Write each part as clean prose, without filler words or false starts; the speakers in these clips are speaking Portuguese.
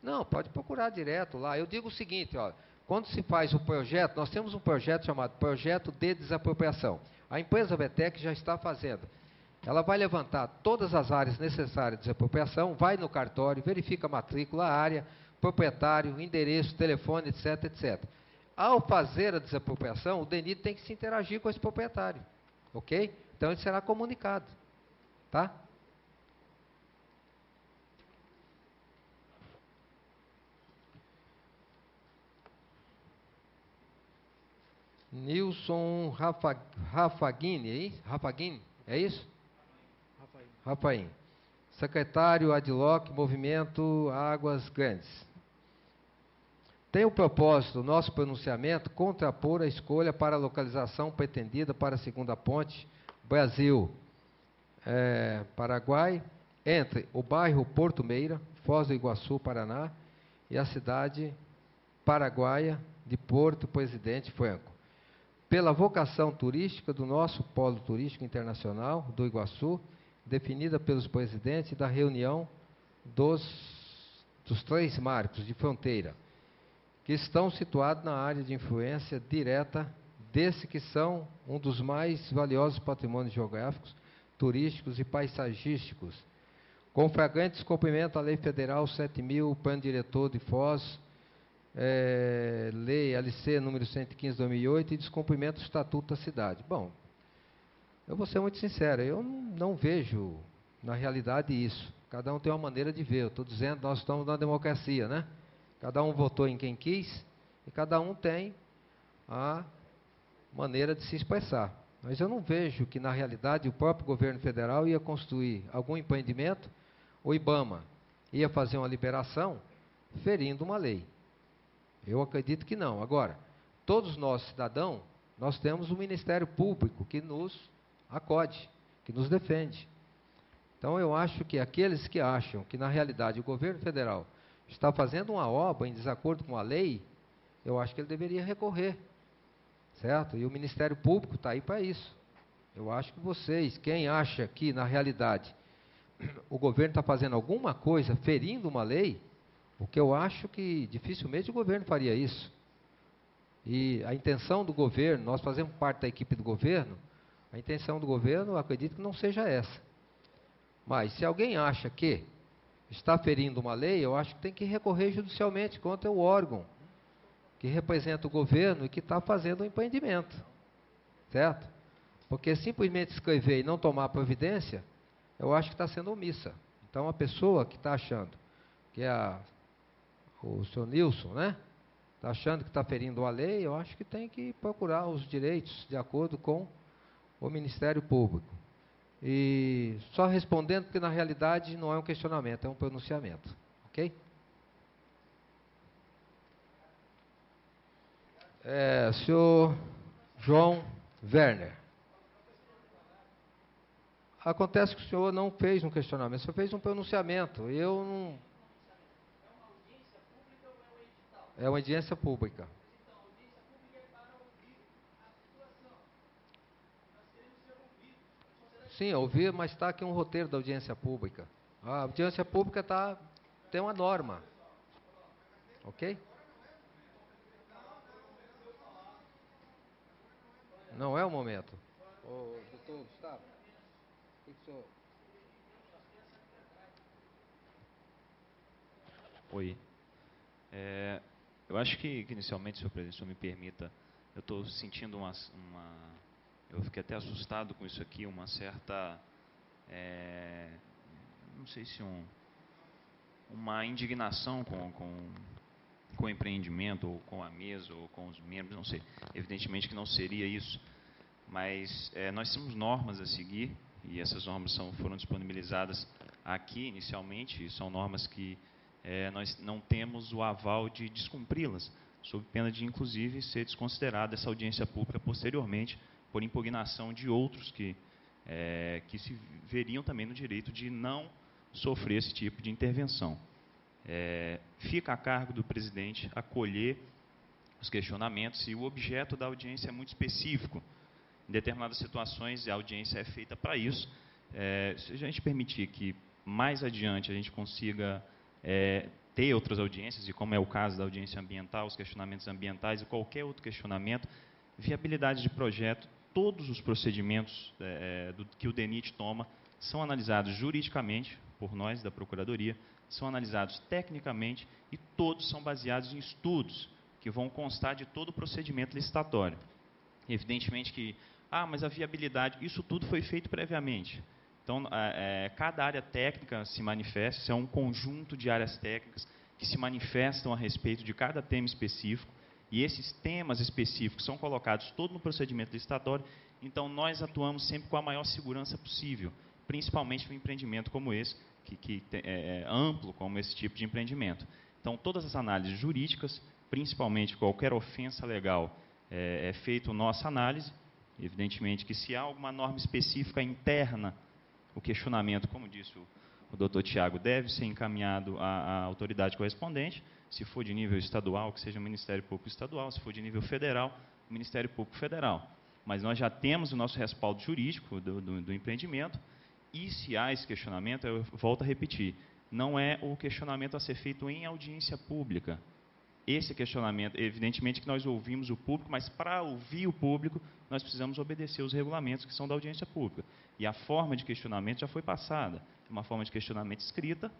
Não, pode procurar direto lá. Eu digo o seguinte, ó, quando se faz o projeto, nós temos um projeto chamado Projeto de Desapropriação. A empresa BTEC já está fazendo. Ela vai levantar todas as áreas necessárias de desapropriação, vai no cartório, verifica a matrícula, a área, proprietário, endereço, telefone, etc, etc. Ao fazer a desapropriação, o DENIT tem que se interagir com esse proprietário, ok? Então ele será comunicado, tá? Nilson Rafagini, Rafagini, é isso? Rafaim. Secretário Adloc, Movimento Águas Grandes. Tem o propósito, nosso pronunciamento, contrapor a escolha para a localização pretendida para a segunda ponte, Brasil, Paraguai, entre o bairro Porto Meira, Foz do Iguaçu, Paraná, e a cidade paraguaia de Porto Presidente Franco. Pela vocação turística do nosso polo turístico internacional do Iguaçu, definida pelos presidentes da reunião dos 3 marcos de fronteira, que estão situados na área de influência direta desse que são um dos mais valiosos patrimônios geográficos, turísticos e paisagísticos, com flagrante descumprimento à Lei Federal 7.000, Plano Diretor de Foz, Lei LC número 115/2008 e descumprimento do Estatuto da Cidade. Bom, eu vou ser muito sincero, eu não vejo na realidade isso. Cada um tem uma maneira de ver. Eu estou dizendo, nós estamos na democracia, né? Cada um votou em quem quis e cada um tem a maneira de se expressar. Mas eu não vejo que na realidade o próprio governo federal ia construir algum empreendimento, o IBAMA ia fazer uma liberação ferindo uma lei. Eu acredito que não. Agora, todos nós, cidadãos, nós temos um Ministério Público que nos acode, que nos defende. Então, eu acho que aqueles que acham que, na realidade, o governo federal está fazendo uma obra em desacordo com a lei, eu acho que ele deveria recorrer, certo? E o Ministério Público está aí para isso. Eu acho que vocês, quem acha que, na realidade, o governo está fazendo alguma coisa ferindo uma lei, porque eu acho que dificilmente o governo faria isso. E a intenção do governo, nós fazemos parte da equipe do governo, a intenção do governo, eu acredito que não seja essa. Mas se alguém acha que está ferindo uma lei, eu acho que tem que recorrer judicialmente contra o órgão que representa o governo e que está fazendo o empreendimento. Certo? Porque simplesmente escrever e não tomar providência, eu acho que está sendo omissa. Então a pessoa que está achando que o senhor Nilson, né? Está achando que está ferindo a lei, eu acho que tem que procurar os direitos de acordo com o Ministério Público. E só respondendo, porque na realidade não é um questionamento, é um pronunciamento. Ok? Senhor João Werner. Acontece que o senhor não fez um questionamento, o senhor fez um pronunciamento. Eu não. É uma audiência pública. Sim, ouvir, mas está aqui um roteiro da audiência pública. A audiência pública tem uma norma. Ok? Não é o momento. Ô, doutor Gustavo, o que o senhor... Oi. Eu acho que inicialmente, senhor presidente, se o senhor me permita, eu estou sentindo eu fiquei até assustado com isso aqui, uma certa, não sei se uma indignação com o empreendimento, ou com a mesa, ou com os membros, não sei. Evidentemente que não seria isso, mas nós temos normas a seguir, e essas normas foram disponibilizadas aqui inicialmente, e são normas que nós não temos o aval de descumpri-las, sob pena de, inclusive, ser desconsiderada essa audiência pública posteriormente, por impugnação de outros que se veriam também no direito de não sofrer esse tipo de intervenção. Fica a cargo do presidente acolher os questionamentos, e o objeto da audiência é muito específico. Em determinadas situações, a audiência é feita para isso. Se a gente permitir que mais adiante a gente consiga ter outras audiências, e como é o caso da audiência ambiental, os questionamentos ambientais e qualquer outro questionamento, viabilidade de projeto, todos os procedimentos que o DENIT toma são analisados juridicamente por nós da Procuradoria, são analisados tecnicamente e todos são baseados em estudos que vão constar de todo o procedimento licitatório. Evidentemente que, mas a viabilidade, isso tudo foi feito previamente. Então, cada área técnica se manifesta, isso é um conjunto de áreas técnicas que se manifestam a respeito de cada tema específico, e esses temas específicos são colocados todo no procedimento licitatório, então nós atuamos sempre com a maior segurança possível, principalmente no empreendimento como esse, que é amplo como esse tipo de empreendimento. Então, todas as análises jurídicas, principalmente qualquer ofensa legal, é feita nossa análise. Evidentemente que se há alguma norma específica interna, o questionamento, como disse o doutor Tiago, deve ser encaminhado à autoridade correspondente, se for de nível estadual, que seja o Ministério Público Estadual, se for de nível federal, o Ministério Público Federal. Mas nós já temos o nosso respaldo jurídico do empreendimento, e se há esse questionamento, eu volto a repetir, não é o questionamento a ser feito em audiência pública. Esse questionamento, evidentemente que nós ouvimos o público, mas para ouvir o público, nós precisamos obedecer os regulamentos que são da audiência pública. E a forma de questionamento já foi passada. É uma forma de questionamento escrita,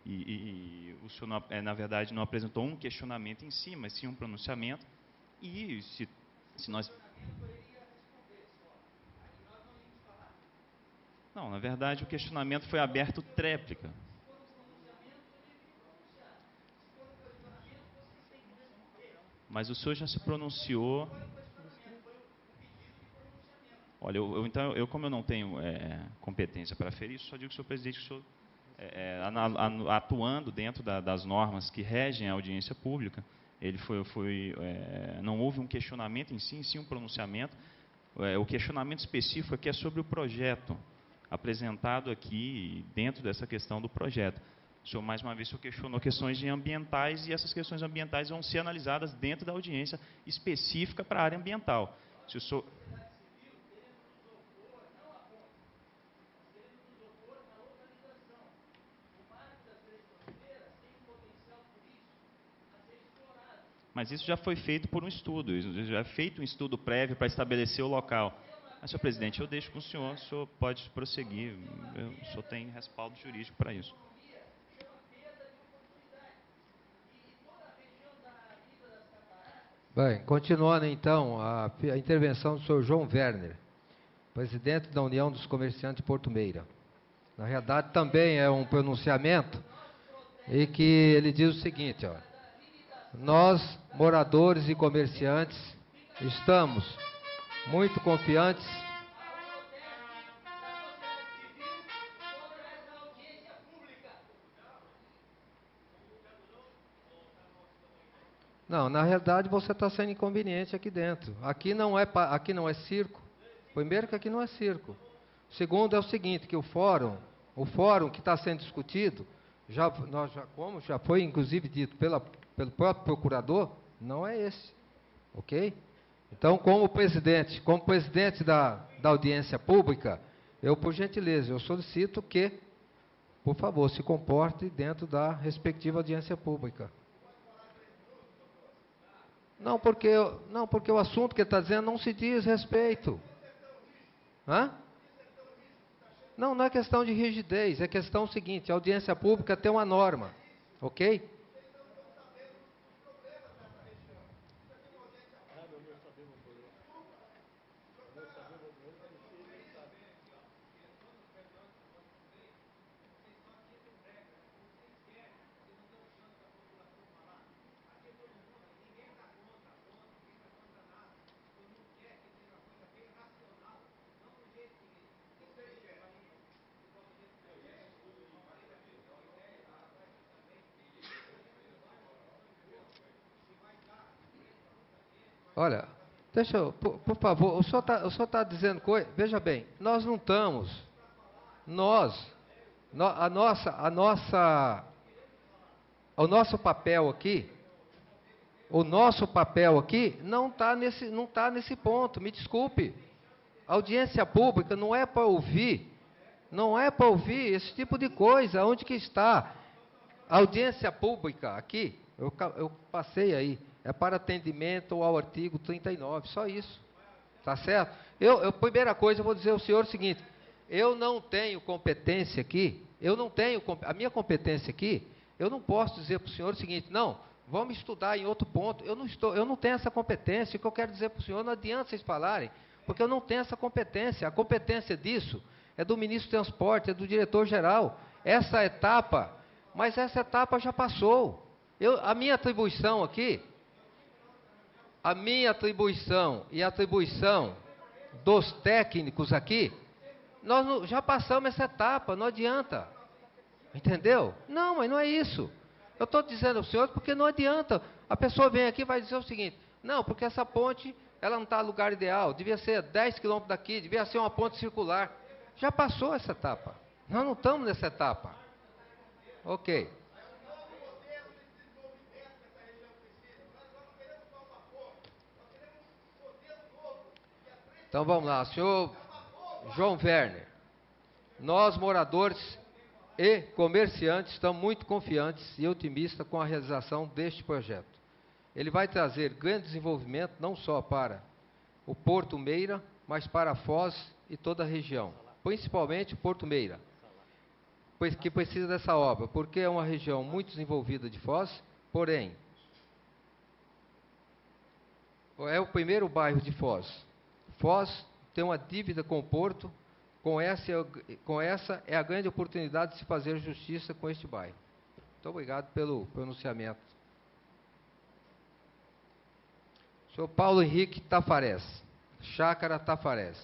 e o senhor, na verdade, não apresentou um questionamento em si, mas sim um pronunciamento. E se nós... Não, na verdade, o questionamento foi aberto tréplica. Mas o senhor já se pronunciou. Olha, então, como eu não tenho competência para aferir isso, só digo, senhor presidente, que o senhor, atuando dentro das normas que regem a audiência pública, ele não houve um questionamento em si, sim um pronunciamento. O questionamento específico aqui é sobre o projeto, apresentado aqui dentro dessa questão do projeto. O senhor, mais uma vez, questionou questões ambientais, e essas questões ambientais vão ser analisadas dentro da audiência específica para a área ambiental. Se o senhor... Mas isso já foi feito por um estudo, já é feito um estudo prévio para estabelecer o local. Mas, senhor presidente, eu deixo com o senhor pode prosseguir, o senhor tem respaldo jurídico para isso. Bem, continuando então a intervenção do senhor João Werner, presidente da União dos Comerciantes de Porto Meira. Na realidade, também é um pronunciamento, e que ele diz o seguinte, ó: nós, moradores e comerciantes, estamos muito confiantes Não, na realidade você está sendo inconveniente aqui dentro. Aqui não é circo. Primeiro que aqui não é circo. Segundo é o seguinte, que o fórum que está sendo discutido, como já foi inclusive dito pelo próprio procurador, não é esse. Ok? Então, como presidente da audiência pública, por gentileza, eu solicito que, por favor, se comporte dentro da respectiva audiência pública. Não, porque o assunto que ele está dizendo não se diz respeito. Hã? Não é questão de rigidez, é questão seguinte, a audiência pública tem uma norma, ok? Olha, deixa eu, por favor, o senhor está dizendo coisa, veja bem, nós não estamos, o nosso papel aqui não está nesse ponto, me desculpe. A audiência pública não é para ouvir esse tipo de coisa, onde que está? A audiência pública aqui, eu passei aí, é para atendimento ao artigo 39, só isso. Tá certo? Primeira coisa, eu vou dizer ao senhor o seguinte, eu não tenho competência aqui, a minha competência aqui, eu não posso dizer para o senhor o seguinte, não, vamos estudar em outro ponto, eu não tenho essa competência, o que eu quero dizer para o senhor, não adianta vocês falarem, porque eu não tenho essa competência, a competência disso é do ministro do Transporte, é do diretor-geral, essa etapa já passou, a minha atribuição aqui, a minha atribuição e a atribuição dos técnicos aqui, nós já passamos essa etapa, não adianta. Entendeu? Não, mas não é isso. Eu estou dizendo ao senhor porque não adianta. A pessoa vem aqui e vai dizer o seguinte, não, porque essa ponte, ela não está no lugar ideal, devia ser 10 quilômetros daqui, devia ser uma ponte circular. Já passou essa etapa. Nós não estamos nessa etapa. Ok. Então vamos lá, senhor João Werner. Nós, moradores e comerciantes, estamos muito confiantes e otimistas com a realização deste projeto. Ele vai trazer grande desenvolvimento, não só para o Porto Meira, mas para Foz e toda a região, principalmente o Porto Meira, que precisa dessa obra, porque é uma região muito desenvolvida de Foz, porém, é o primeiro bairro de Foz. Foz tem uma dívida com o Porto, com essa é a grande oportunidade de se fazer justiça com este bairro. Muito obrigado pelo pronunciamento. Senhor Paulo Henrique Tafarés, Chácara Tafarés.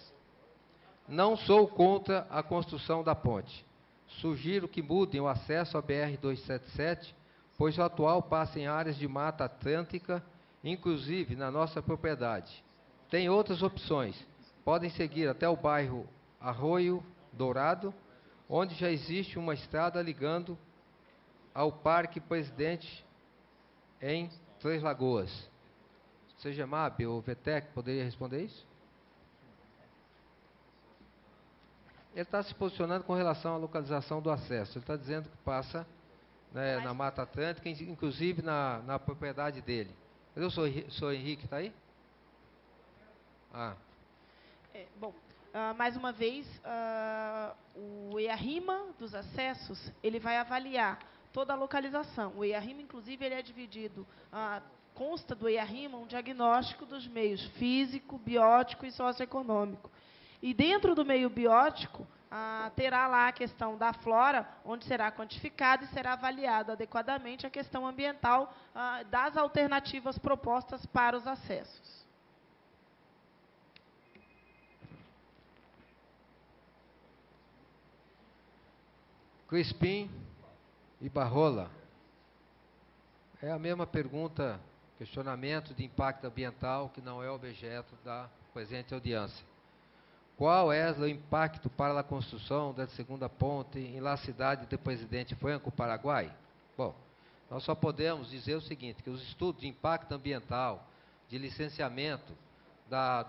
Não sou contra a construção da ponte. Sugiro que mudem o acesso à BR-277, pois o atual passa em áreas de mata atlântica, inclusive na nossa propriedade. Tem outras opções. Podem seguir até o bairro Arroio Dourado, onde já existe uma estrada ligando ao Parque Presidente em Três Lagoas. CEGEMAB ou VTEC poderia responder isso? Ele está se posicionando com relação à localização do acesso. Ele está dizendo que passa, né, na Mata Atlântica, inclusive na propriedade dele. Cadê o senhor Henrique? Está aí? Bom, mais uma vez, o EARIMA dos acessos, ele vai avaliar toda a localização. O EARIMA, inclusive, ele é dividido, consta do EARIMA um diagnóstico dos meios físico, biótico e socioeconômico. E dentro do meio biótico, terá lá a questão da flora, onde será quantificada e será avaliada adequadamente a questão ambiental das alternativas propostas para os acessos. Crispim e Barrola. É a mesma pergunta, questionamento de impacto ambiental, que não é objeto da presente audiência. Qual é o impacto para a construção da segunda ponte em la cidade do Presidente Franco, Paraguai? Bom, nós só podemos dizer o seguinte, que os estudos de impacto ambiental, de licenciamento da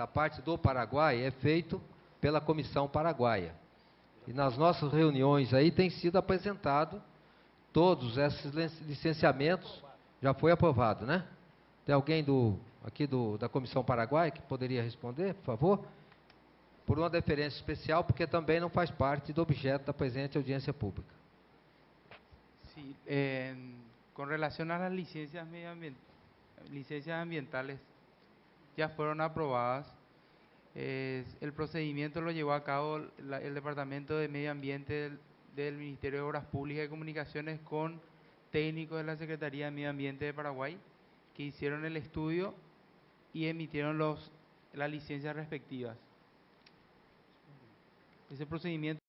parte do Paraguai é feito pela Comissão Paraguaia. E nas nossas reuniões aí tem sido apresentado todos esses licenciamentos, já foi aprovado, né? Tem alguém da Comissão Paraguaia que poderia responder, por favor? Por uma deferência especial, porque também não faz parte do objeto da presente audiência pública. Sí, con relación a las licencias ambientales ya fueron aprobadas. El procedimiento lo llevó a cabo el Departamento de Medio Ambiente del Ministerio de Obras Públicas y Comunicaciones con técnicos de la Secretaría de Medio Ambiente de Paraguay que hicieron el estudio y emitieron las licencias respectivas. Ese procedimiento